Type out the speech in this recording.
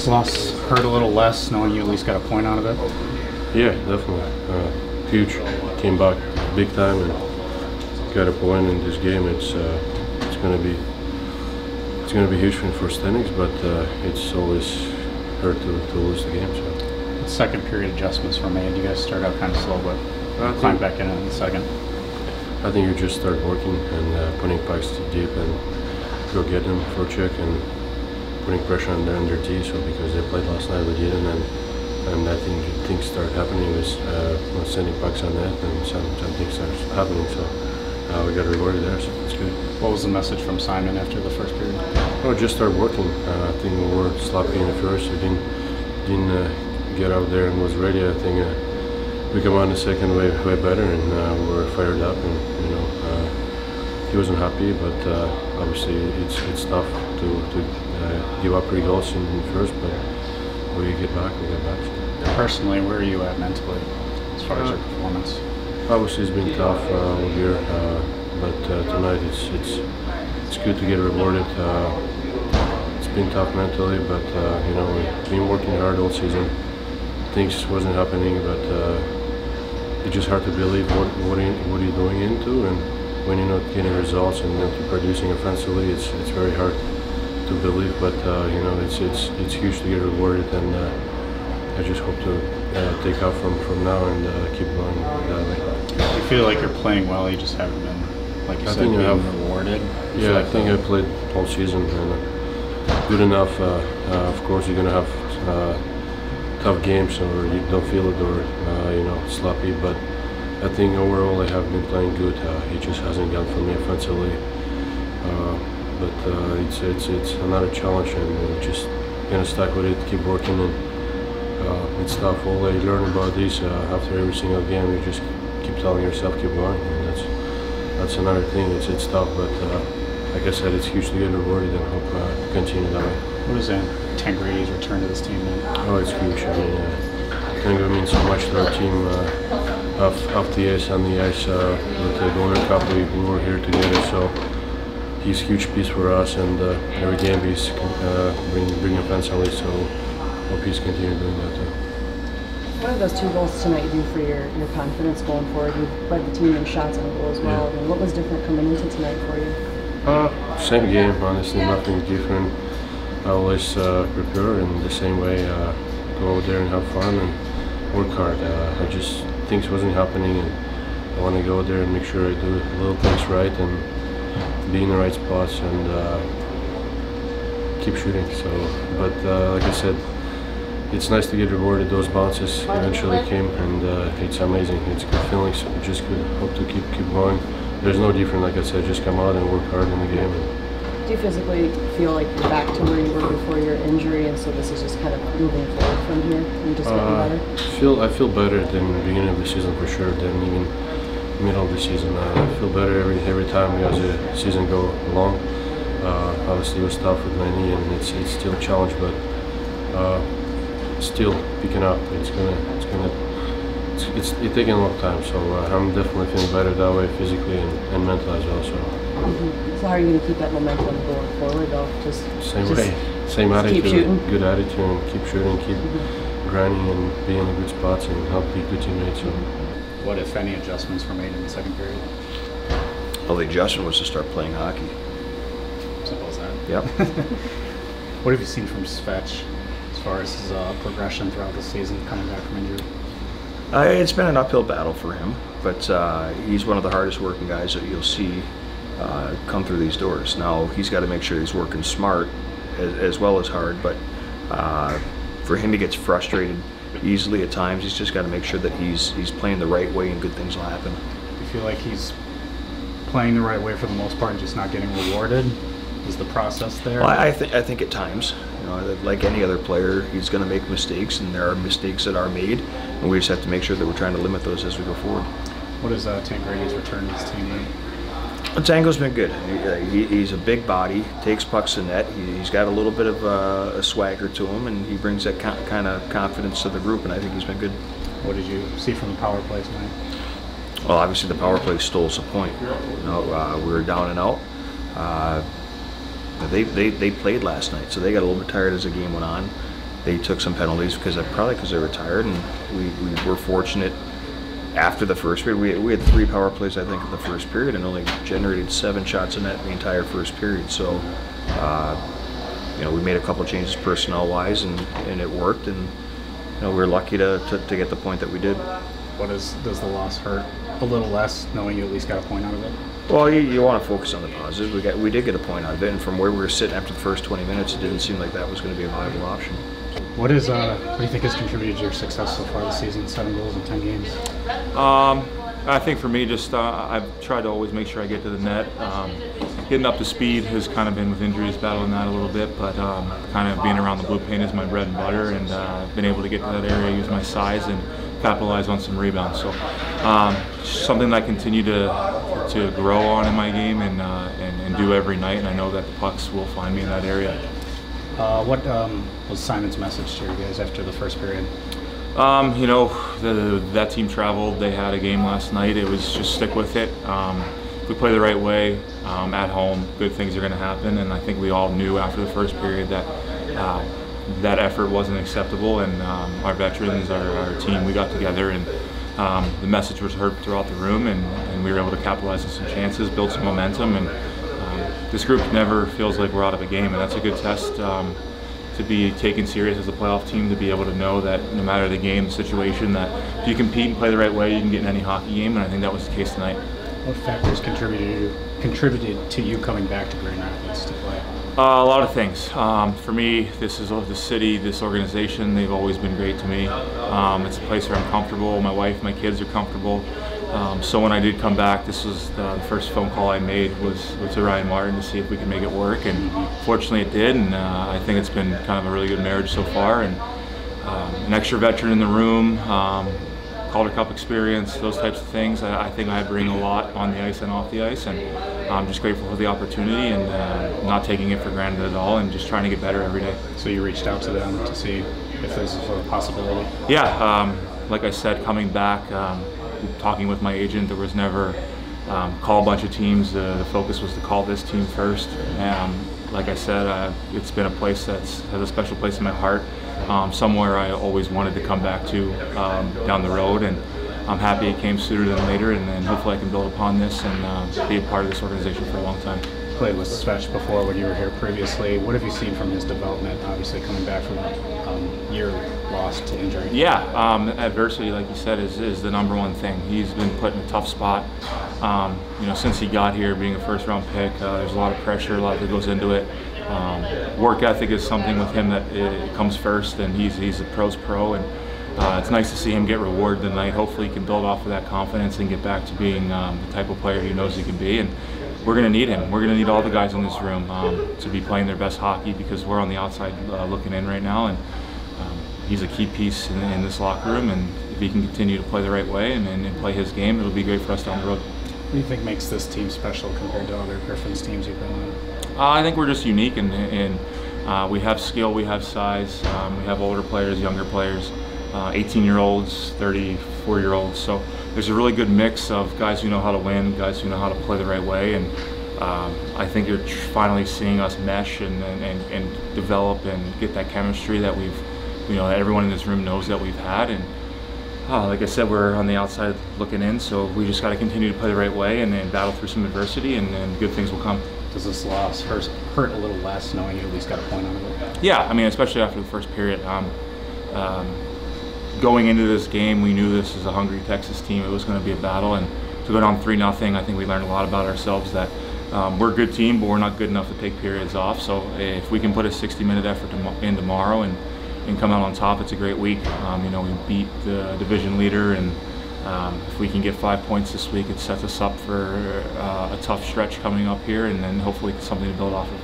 this loss hurt a little less, knowing you at least got a point out of it? Yeah, definitely. Huge. Came back big time and got a point in this game. It's gonna be huge for standings, but it's always hurt to lose the game. So. Second period adjustments were made. You guys start out kind of slow, but climb back in the second. I think you just start working and putting pucks deep and go get them for a check and putting pressure on their T. So because they played last night, we didn't, and I think things start happening with sending pucks on net, and some things start happening. So we got rewarded there, so it's good. What was the message from Simon after the first period? Oh, just start working. I think we were sloppy in the first. We didn't get out there and was ready. I think we come on the second way better, and we're fired up. And he wasn't happy, but obviously it's tough to give up 3 goals in the first. But we get back. Personally, where are you at mentally as far as your performance? Obviously, it's been tough all year, but tonight it's good to get rewarded. It's been tough mentally, but we've been working hard all season. Things wasn't happening, but it's just hard to believe what are you going into, and when you're not getting results and not producing offensively, it's very hard to believe. But it's huge to get rewarded, and I just hope to take off from now and keep going that way. You feel like you're playing well, you just haven't been, like you said, being rewarded? Yeah, I think I played all season and good enough. Of course, you're going to have tough games, or you don't feel it, or sloppy. But I think overall I have been playing good. He just hasn't gone for me offensively. But it's another challenge, and we're just gonna stuck with it, keep working, and it's tough. All I learn about this after every single game, you just keep telling yourself keep going, and that's another thing. It's tough, but like I said, it's huge to get rewarded, and hope to continue that way. What is Tangradi's return to this team mean? Oh, it's huge. I mean, Tangradi means so much to our team, off the ice, on the ice. With the Golden Cup, we were here together, so he's a huge piece for us, and every game he's bringing offensively, so hope he's continuing doing that too. What did those 2 goals tonight do for your confidence going forward? You led the team in shots on goal as well. Yeah. And what was different coming into tonight for you? Same game, honestly, nothing different. I always prepare in the same way, go out there and have fun and work hard. Things wasn't happening, and I want to go there and make sure I do little things right and be in the right spots and keep shooting. So, but like I said, it's nice to get rewarded. Those bounces eventually came, and it's amazing. It's good feeling. So just good. Hope to keep going. There's no different. Like I said, just come out and work hard in the game. Do you physically feel like you're back to where you were before your injury, and so this is just kind of moving forward from here and just getting better? I feel better than the beginning of the season for sure, than even middle of the season. I feel better every time as the season go along. Obviously, it was tough with my knee, and it's still a challenge, but still picking up. It's taking a long time, so I'm definitely feeling better that way, physically and mentally as well. So. So how are you going to keep that momentum going forward, though? Same attitude, keep shooting. Good attitude, and keep shooting, keep grinding, and be in the good spots, and help be good teammates. So. What, if any, adjustments were made in the second period? Well, the adjustment was to start playing hockey. Simple as that. Yep. What have you seen from Svech as far as his progression throughout the season, coming back from injury? It's been an uphill battle for him, but he's one of the hardest working guys that you'll see come through these doors. Now, he's got to make sure he's working smart as well as hard, but for him, he gets frustrated easily at times. He's just got to make sure that he's playing the right way, and good things will happen. Do you feel like he's playing the right way for the most part and just not getting rewarded? Is the process there? Well, I think at times, like any other player, he's going to make mistakes, and there are mistakes that are made, and we just have to make sure that we're trying to limit those as we go forward. What is Tangradi's return to his team then? Tango's been good. He's a big body, takes pucks to net. He's got a little bit of a swagger to him, and he brings that kind of confidence to the group, and I think he's been good. What did you see from the power play tonight? Well, obviously the power play stole us a point. We were down and out. They played last night, so they got a little bit tired as the game went on. they took some penalties probably because they were tired, and we were fortunate. After the first period, we had 3 power plays, I think, in the first period, and only generated 7 shots in net the entire first period. So, we made a couple of changes personnel-wise, and it worked, and we were lucky to get the point that we did. Does the loss hurt a little less, knowing you at least got a point out of it? Well, you want to focus on the positives. We did get a point out of it, and from where we were sitting after the first 20 minutes, it didn't seem like that was going to be a viable option. What do you think has contributed to your success so far this season? 7 goals in 10 games. I think for me, just I've tried to always make sure I get to the net. Getting up to speed has kind of been with injuries, battling that a little bit, but kind of being around the blue paint is my bread and butter, and been able to get to that area, use my size, and capitalize on some rebounds. So something that I continue to grow on in my game and do every night, and I know that the pucks will find me in that area. What was Simon's message to you guys after the first period? That team traveled. They had a game last night. It was just stick with it. If we play the right way at home, good things are going to happen. And I think we all knew after the first period that that effort wasn't acceptable. And our veterans, our team, we got together, and the message was heard throughout the room, and we were able to capitalize on some chances, build some momentum, and this group never feels like we're out of a game, and that's a good test to be taken serious as a playoff team, to be able to know that no matter the game, the situation, that if you compete and play the right way, you can get in any hockey game, and I think that was the case tonight. What factors contributed to you coming back to Grand Rapids to play? A lot of things. For me, this is the city, this organization, they've always been great to me. It's a place where I'm comfortable, my wife, my kids are comfortable. So when I did come back, this was the first phone call I made was to Ryan Martin to see if we could make it work, and fortunately it did, and I think it's been kind of a really good marriage so far. And an extra veteran in the room, Calder Cup experience, those types of things. I think I bring a lot on the ice and off the ice, and I'm just grateful for the opportunity and not taking it for granted at all, and just trying to get better every day. So you reached out to them to see if this is a possibility? Yeah, like I said, coming back, talking with my agent, there was never call a bunch of teams. The focus was to call this team first. Like I said, it's been a place that's has a special place in my heart. Somewhere I always wanted to come back to down the road, and I'm happy it came sooner than later, and then hopefully I can build upon this and be a part of this organization for a long time. Played with Svech before when you were here previously. What have you seen from his development, obviously coming back from a year lost to injury? Yeah, adversity, like you said, is the #1 thing. He's been put in a tough spot. Since he got here, being a first-round pick, there's a lot of pressure, a lot that goes into it. Work ethic is something with him that it comes first, and he's a pro's pro, and it's nice to see him get rewarded tonight. Hopefully he can build off of that confidence and get back to being the type of player he knows he can be. And we're going to need him. We're going to need all the guys in this room to be playing their best hockey, because we're on the outside looking in right now, and he's a key piece in this locker room, and if he can continue to play the right way and play his game, it'll be great for us down the road. What do you think makes this team special compared to other Griffins teams you've been on? I think we're just unique, and we have skill, we have size, we have older players, younger players, 18-year-olds, 34-year-olds. So there's a really good mix of guys who know how to win, guys who know how to play the right way, and I think you're finally seeing us mesh and develop and get that chemistry that that everyone in this room knows that we've had. And like I said, we're on the outside looking in, so we just got to continue to play the right way and battle through some adversity, and good things will come. Does this loss hurt a little less knowing you at least got a point out of it? Yeah, I mean, especially after the first period. Going into this game, we knew this is a hungry Texas team. It was going to be a battle, and to go down 3-0, I think we learned a lot about ourselves, that we're a good team, but we're not good enough to take periods off. So if we can put a 60-minute effort in tomorrow and come out on top, it's a great week. We beat the division leader, and if we can get 5 points this week, it sets us up for a tough stretch coming up here, and then hopefully something to build off of.